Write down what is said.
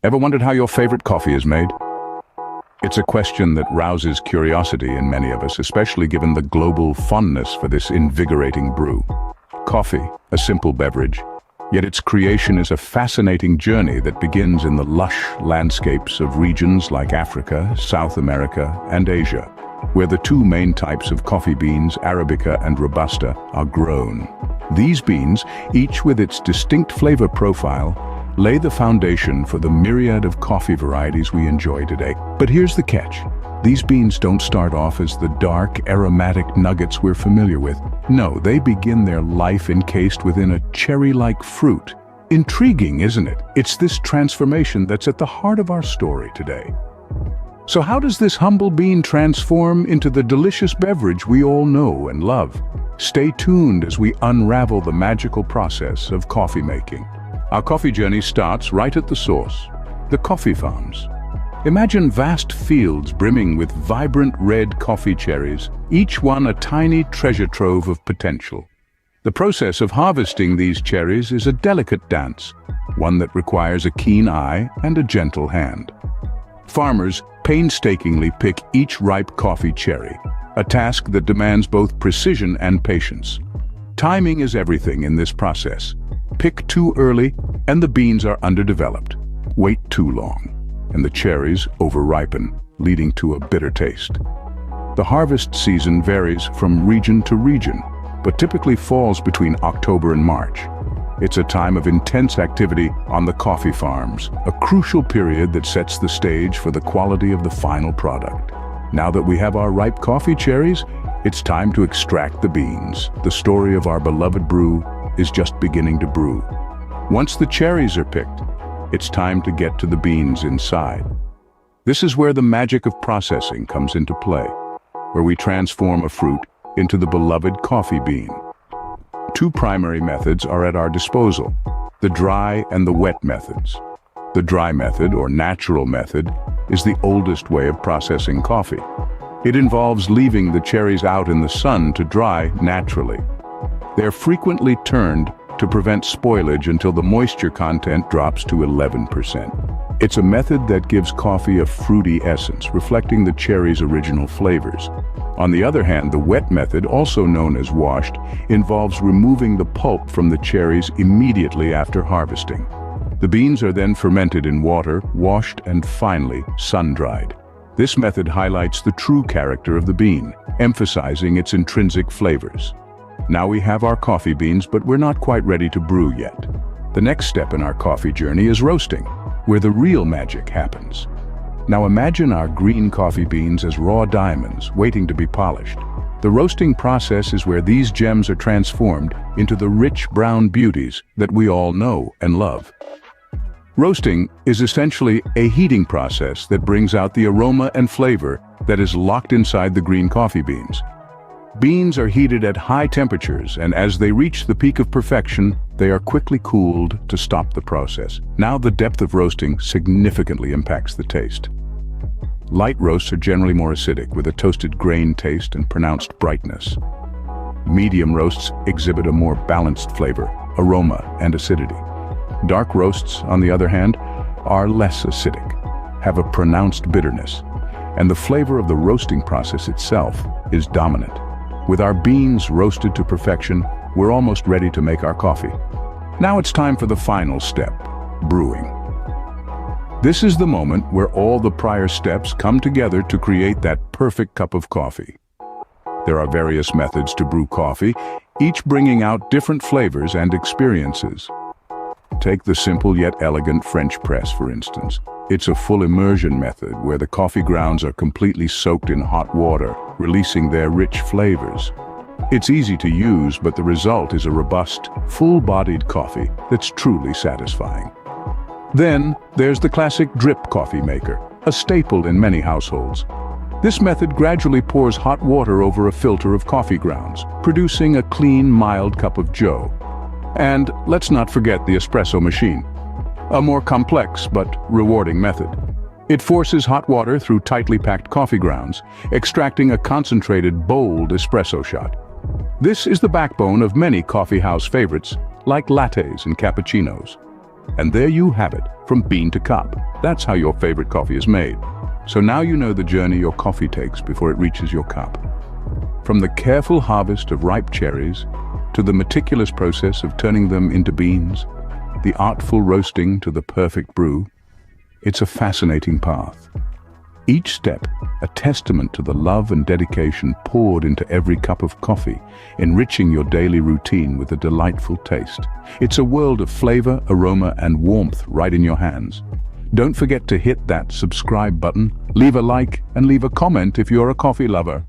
Ever wondered how your favorite coffee is made? It's a question that rouses curiosity in many of us, especially given the global fondness for this invigorating brew. Coffee, a simple beverage, yet its creation is a fascinating journey that begins in the lush landscapes of regions like Africa, South America, and Asia, where the two main types of coffee beans, Arabica and Robusta, are grown. These beans, each with its distinct flavor profile, lay the foundation for the myriad of coffee varieties we enjoy today. But here's the catch. These beans don't start off as the dark, aromatic nuggets we're familiar with. No, they begin their life encased within a cherry-like fruit. Intriguing, isn't it? It's this transformation that's at the heart of our story today. So how does this humble bean transform into the delicious beverage we all know and love? Stay tuned as we unravel the magical process of coffee making. Our coffee journey starts right at the source, the coffee farms. Imagine vast fields brimming with vibrant red coffee cherries, each one a tiny treasure trove of potential. The process of harvesting these cherries is a delicate dance, one that requires a keen eye and a gentle hand. Farmers painstakingly pick each ripe coffee cherry, a task that demands both precision and patience. Timing is everything in this process. Pick too early, and the beans are underdeveloped. Wait too long, and the cherries over-ripen, leading to a bitter taste. The harvest season varies from region to region, but typically falls between October and March. It's a time of intense activity on the coffee farms, a crucial period that sets the stage for the quality of the final product. Now that we have our ripe coffee cherries, it's time to extract the beans. The story of our beloved brew is just beginning to brew. Once the cherries are picked, it's time to get to the beans inside. This is where the magic of processing comes into play, where we transform a fruit into the beloved coffee bean. Two primary methods are at our disposal, the dry and the wet methods. The dry method, or natural method, is the oldest way of processing coffee. It involves leaving the cherries out in the sun to dry naturally. They're frequently turned to prevent spoilage until the moisture content drops to 11%. It's a method that gives coffee a fruity essence, reflecting the cherry's original flavors. On the other hand, the wet method, also known as washed, involves removing the pulp from the cherries immediately after harvesting. The beans are then fermented in water, washed, and finally sun-dried. This method highlights the true character of the bean, emphasizing its intrinsic flavors. Now we have our coffee beans, but we're not quite ready to brew yet. The next step in our coffee journey is roasting, where the real magic happens. Now imagine our green coffee beans as raw diamonds waiting to be polished. The roasting process is where these gems are transformed into the rich brown beauties that we all know and love. Roasting is essentially a heating process that brings out the aroma and flavor that is locked inside the green coffee beans. Beans are heated at high temperatures, and as they reach the peak of perfection, they are quickly cooled to stop the process. Now the depth of roasting significantly impacts the taste. Light roasts are generally more acidic, with a toasted grain taste and pronounced brightness. Medium roasts exhibit a more balanced flavor, aroma, and acidity. Dark roasts, on the other hand, are less acidic, have a pronounced bitterness, and the flavor of the roasting process itself is dominant. With our beans roasted to perfection, we're almost ready to make our coffee. Now it's time for the final step, brewing. This is the moment where all the prior steps come together to create that perfect cup of coffee. There are various methods to brew coffee, each bringing out different flavors and experiences. Take the simple yet elegant French press, for instance. It's a full immersion method where the coffee grounds are completely soaked in hot water, releasing their rich flavors. It's easy to use, but the result is a robust, full-bodied coffee that's truly satisfying. Then, there's the classic drip coffee maker, a staple in many households. This method gradually pours hot water over a filter of coffee grounds, producing a clean, mild cup of joe. And let's not forget the espresso machine, a more complex but rewarding method. It forces hot water through tightly packed coffee grounds, extracting a concentrated, bold espresso shot. This is the backbone of many coffee house favorites, like lattes and cappuccinos. And there you have it, from bean to cup, That's how your favorite coffee is made. So now you know the journey your coffee takes before it reaches your cup. From the careful harvest of ripe cherries, to the meticulous process of turning them into beans, the artful roasting to the perfect brew, it's a fascinating path. Each step, a testament to the love and dedication poured into every cup of coffee, enriching your daily routine with a delightful taste. It's a world of flavor, aroma, and warmth right in your hands. Don't forget to hit that subscribe button, leave a like, and leave a comment if you're a coffee lover.